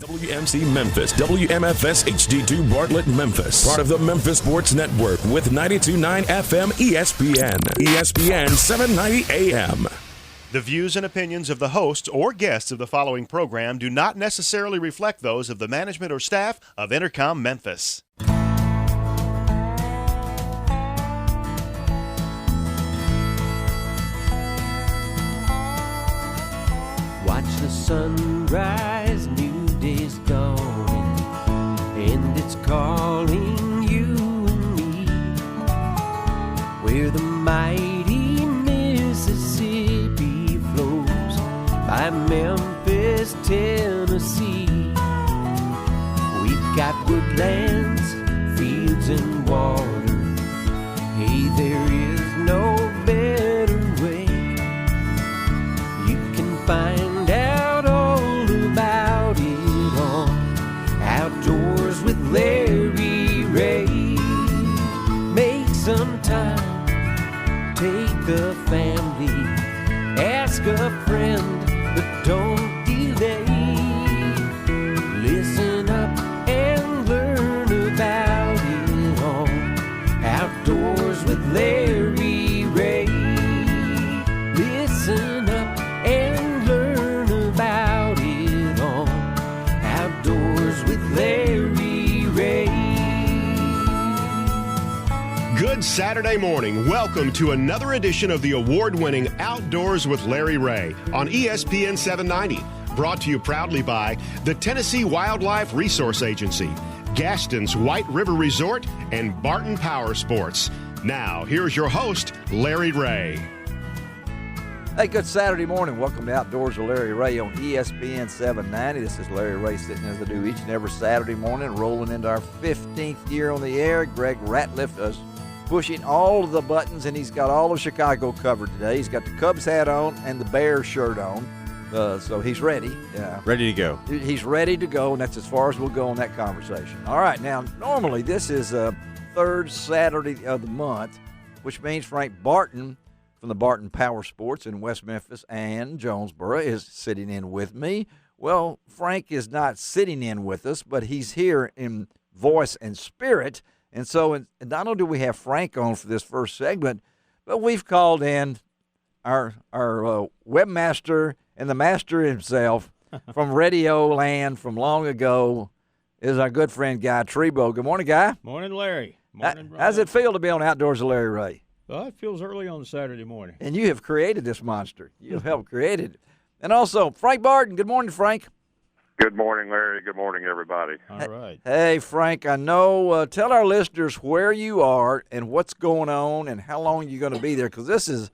WMC Memphis, WMFS HD2 Bartlett, Memphis. Part of the Memphis Sports Network with 92.9 FM ESPN. ESPN 790 AM. The views and opinions of the hosts or guests of the following program do not necessarily reflect those of the management or staff of Intercom Memphis. Watch the sunrise, new day's dawning, and it's calling you and me. Where the mighty Mississippi flows by Memphis, Tennessee. We've got woodlands, fields, and water. Hey, there is no better way. You can find out all about it on Outdoors with Larry Ray. Make some time, take the family, ask a friend, but don't delay. Listen up and learn about it on Outdoors with Larry Ray. Listen up and learn about it on Outdoors with Larry Ray. Good Saturday morning. Welcome to another edition of the award-winning Outdoors with Larry Ray on ESPN 790. Brought to you proudly by the Tennessee Wildlife Resource Agency, Gaston's White River Resort, and Barton Power Sports. Now, here's your host, Larry Ray. Hey, good Saturday morning. Welcome to Outdoors with Larry Ray on ESPN 790. This is Larry Ray sitting as I do each and every Saturday morning, rolling into our 15th year on the air. Greg Ratliff is pushing all of the buttons, and he's got all of Chicago covered today. He's got the Cubs hat on and the Bears shirt on, so he's ready. Ready to go. He's ready to go, and that's as far as we'll go in that conversation. All right, now, normally this is third Saturday of the month, which means Frank Barton from the Barton Power Sports in West Memphis and Jonesboro is sitting in with me. Well, Frank is not sitting in with us, but he's here in voice and spirit. And so not only do we have Frank on for this first segment, but we've called in our webmaster and the master himself from Radio Land from long ago is our good friend Guy Trebo. Good morning, Guy. Morning, Larry. Morning, brother. How's it feel to be on Outdoors with Larry Ray? Well, it feels early on Saturday morning. And you have created this monster. You have helped create it. And also, Frank Barton. Good morning, Frank. Good morning, Larry. Good morning, everybody. All right. Hey, Frank, I know. Tell our listeners where you are and what's going on and how long you're going to be there, because this is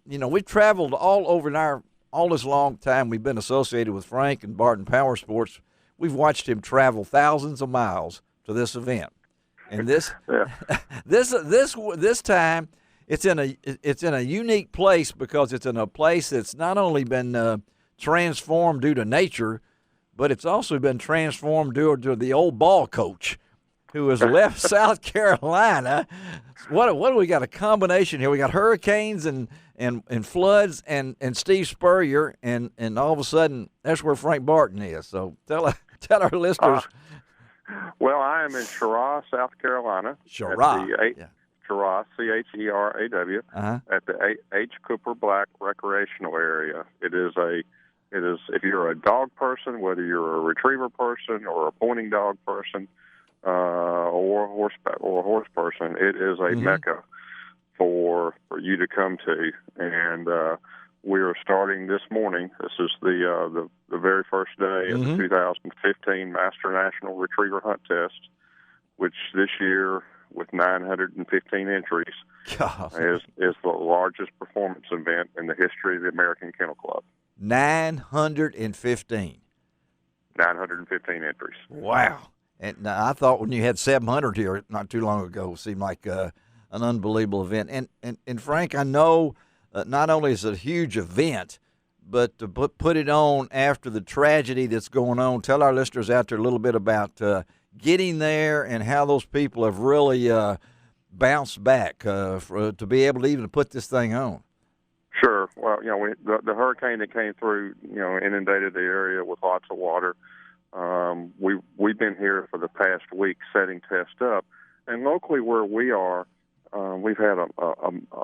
we've traveled all over in all this long time we've been associated with Frank and Barton Power Sports. We've watched him travel thousands of miles to this event. And this time it's in a unique place because it's in a place that's not only been transformed due to nature, but it's also been transformed due to the old ball coach who has left South Carolina. What do we got? A combination here. We got hurricanes and floods and Steve Spurrier, and all of a sudden that's where Frank Barton is. So tell our listeners. Well, I am in Cheraw, South Carolina. Cheraw. Cheraw, Cheraw, at the H. Cooper Black Recreational Area. It is if you're a dog person, whether you're a retriever person or a pointing dog person, or a horse person, it is a mecca for you to come to. And we are starting this morning. This is the very first day of the 2015 Master National Retriever Hunt Test, which this year, with 915 entries, is the largest performance event in the history of the American Kennel Club. 915. 915 entries. Wow. And I thought when you had 700 here not too long ago, it seemed like an unbelievable event. And Frank, I know not only is it a huge event, but to put it on after the tragedy that's going on, tell our listeners out there a little bit about getting there and how those people have really bounced back to be able to even put this thing on. Sure. Well, the hurricane that came through, inundated the area with lots of water. we've been here for the past week setting tests up, and locally where we are, we've had a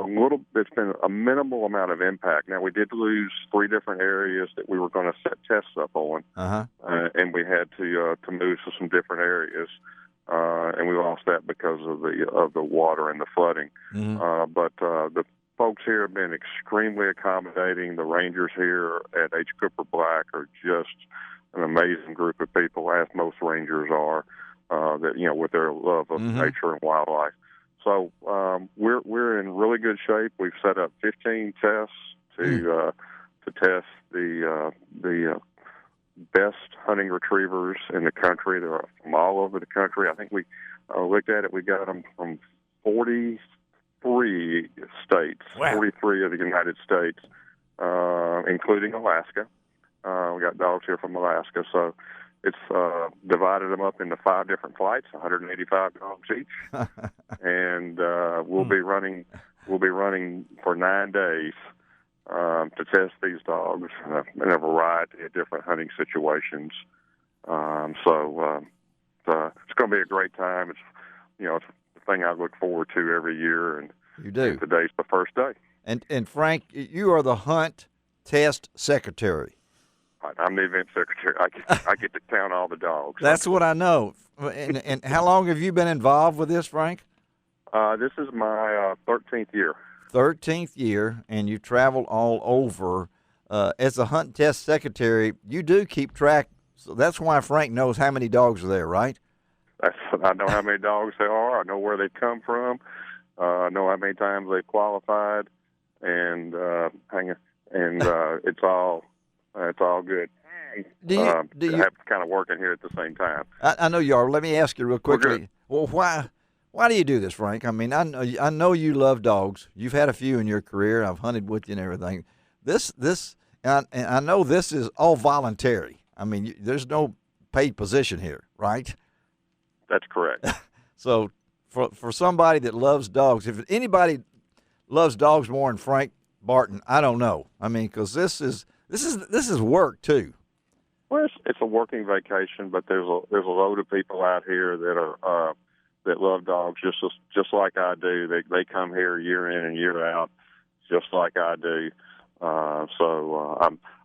little. It's been a minimal amount of impact. Now we did lose 3 different areas that we were going to set tests up on, and we had to move to some different areas, and we lost that because of the water and the flooding. But the folks here have been extremely accommodating. The rangers here at H. Cooper Black are just an amazing group of people, as most rangers are, that with their love of nature and wildlife. So we're in really good shape. We've set up 15 tests to test the best hunting retrievers in the country. They're from all over the country. I think we looked at it. We got them from 43 states, 43 of the United States, including Alaska. We got dogs here from Alaska, so it's divided them up into 5 different flights, 185 dogs each, and we'll be running for 9 days to test these dogs in a variety of different hunting situations. So it's going to be a great time. It's it's the thing I look forward to every year, and you do. Today's the first day. And Frank, you are the hunt test secretary. I'm the event secretary. I get to count all the dogs. That's what I know. And how long have you been involved with this, Frank? This is my 13th year. 13th year, and you traveled all over. As a hunt test secretary, you do keep track. So that's why Frank knows how many dogs are there, right? I know how many dogs there are. I know where they come from. I know how many times they've qualified, and it's all good. Do you have kind of working here at the same time? I know you are. Let me ask you real quickly. Well, why do you do this, Frank? I mean, I know you love dogs. You've had a few in your career. I've hunted with you and everything. And I know this is all voluntary. I mean, there's no paid position here, right? That's correct. So for somebody that loves dogs, if anybody loves dogs more than Frank Barton, I don't know. I mean, because this is work too. Well, it's a working vacation, but there's a load of people out here that are that love dogs just like I do. They come here year in and year out, just like I do. So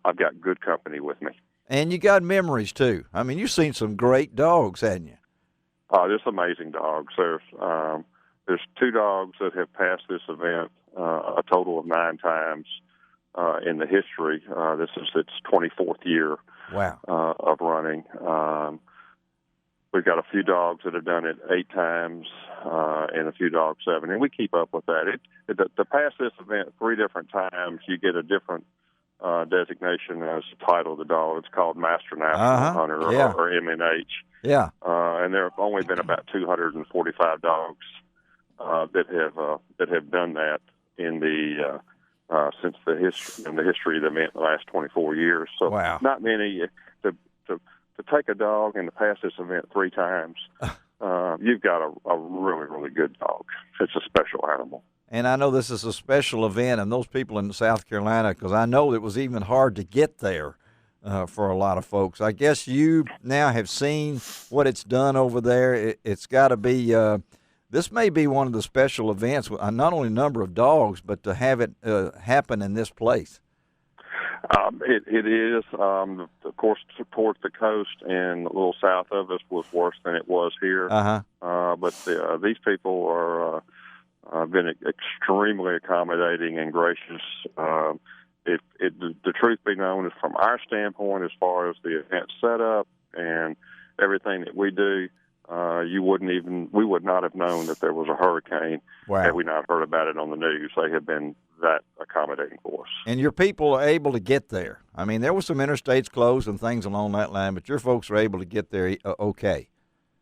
I've got good company with me. And you got memories too. I mean, you've seen some great dogs, haven't you? Just amazing dogs. There's 2 dogs that have passed this event a total of 9 times in the history. This is its 24th year. Wow. Of running. We've got a few dogs that have done it 8 times, and a few dogs 7, and we keep up with that. To pass this event 3 different times, you get a different designation as the title of the dog. It's called Master National Hunter, or MNH. Yeah. And there have only been about 245 dogs that have done that in the since the history of the event in the last 24 years. So wow. Not many. To take a dog and to pass this event 3 times, you've got a really, really good dog. It's a special animal. And I know this is a special event, and those people in South Carolina, because I know it was even hard to get there for a lot of folks. I guess you now have seen what it's done over there. It's got to be this may be one of the special events, with not only a number of dogs, but to have it happen in this place. It is. Of course, towards the coast and a little south of us was worse than it was here. But these people are been extremely accommodating and gracious. The truth be known is, from our standpoint, as far as the event setup and everything that we do, we would not have known that there was a hurricane had we not heard about it on the news. They have been that accommodating for us. And your people are able to get there. I mean, there were some interstates closed and things along that line, but your folks are able to get there okay.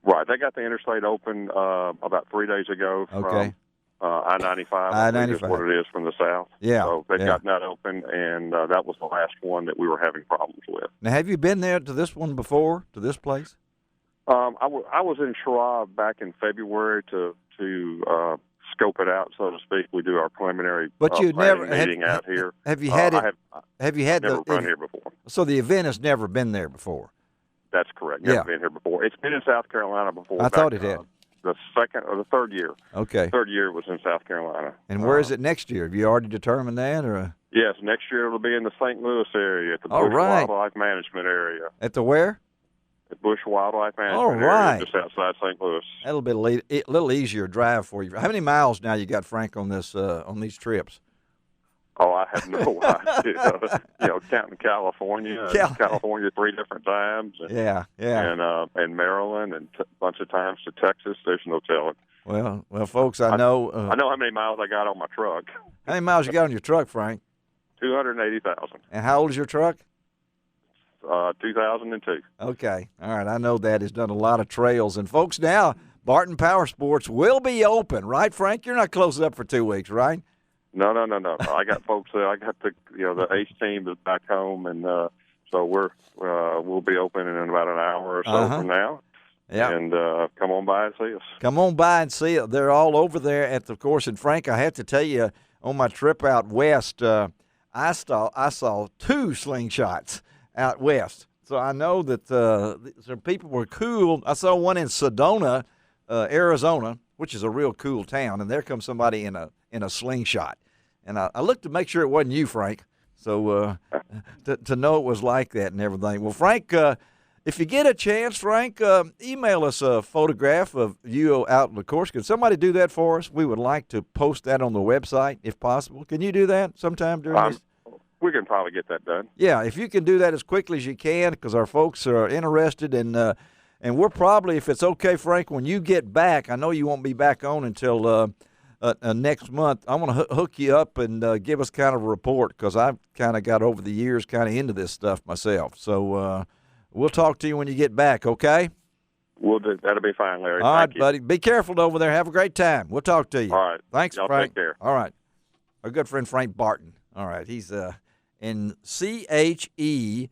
Right. They got the interstate open about 3 days ago from I-95. I-95 is what it is from the south. Yeah. So they've gotten that open, and that was the last one that we were having problems with. Now, have you been there to this one before, to this place? I was in Schwab back in February to scope it out, so to speak. We do our preliminary meeting out here. Have you had it? Have you had never run here before? So the event has never been there before. That's correct. Never been here before. It's been in South Carolina before. I thought it had. The second or the third year. Okay. Third year was in South Carolina. And where is it next year? Have you already determined that, or? Yes, next year it'll be in the St. Louis area at the Bush Wildlife Management area. At the where? At Bush Wildlife Management area, just outside St. Louis. That'll be a little easier drive for you. How many miles now you got, Frank, on this on these trips? Oh, I have no idea. Counting California, California 3 different times. And, and Maryland, and a bunch of times to Texas. There's no telling. Well, folks, I know. I know how many miles I got on my truck. How many miles you got on your truck, Frank? 280,000. And how old is your truck? 2002. Okay. All right. I know that. Has done a lot of trails. And, folks, now Barton Power Sports will be open, right, Frank? You're not closing up for 2 weeks, right? No. I got folks. I got the Ace team is back home, and so we'll be open in about an hour or so from now. Yeah. And come on by and see us. Come on by and see it. They're all over there at the course. And Frank, I have to tell you, on my trip out west, I saw 2 slingshots out west. So I know that some people were cool. I saw one in Sedona, Arizona, which is a real cool town, and there comes somebody in a slingshot. And I looked to make sure it wasn't you, Frank, so to know it was like that and everything. Well, Frank, if you get a chance, Frank, email us a photograph of you out on the course. Can somebody do that for us? We would like to post that on the website if possible. Can you do that sometime during this? We can probably get that done. Yeah, if you can do that as quickly as you can, because our folks are interested, and we're probably, if it's okay, Frank, when you get back, I know you won't be back on until next month. I want to hook you up and give us kind of a report, because I've kind of got over the years kind of into this stuff myself. So we'll talk to you when you get back, okay? We'll do. That'll be fine, Larry. All right, buddy. Be careful over there. Have a great time. We'll talk to you. All right. Thanks, Y'all Frank. Take care. All right. Our good friend Frank Barton. All right. He's in CHEWAR,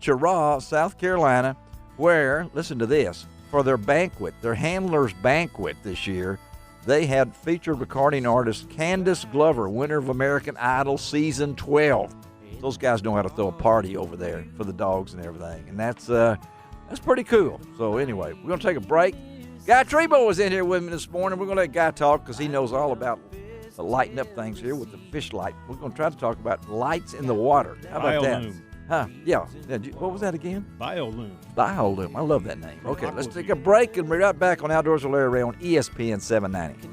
Cheraw, South Carolina, where, listen to this, for their banquet, their handler's banquet this year, they had featured recording artist Candace Glover, winner of American Idol Season 12. Those guys know how to throw a party over there for the dogs and everything, and that's pretty cool. So anyway, we're going to take a break. Guy Trebo was in here with me this morning. We're going to let Guy talk because he knows all about lighting up things here with the fish light. We're going to try to talk about lights in the water. How about that? Huh? Yeah. What was that again? BioLume. BioLume. I love that name. Okay, let's take a break and we're right back on Outdoors with Larry Ray on ESPN 790.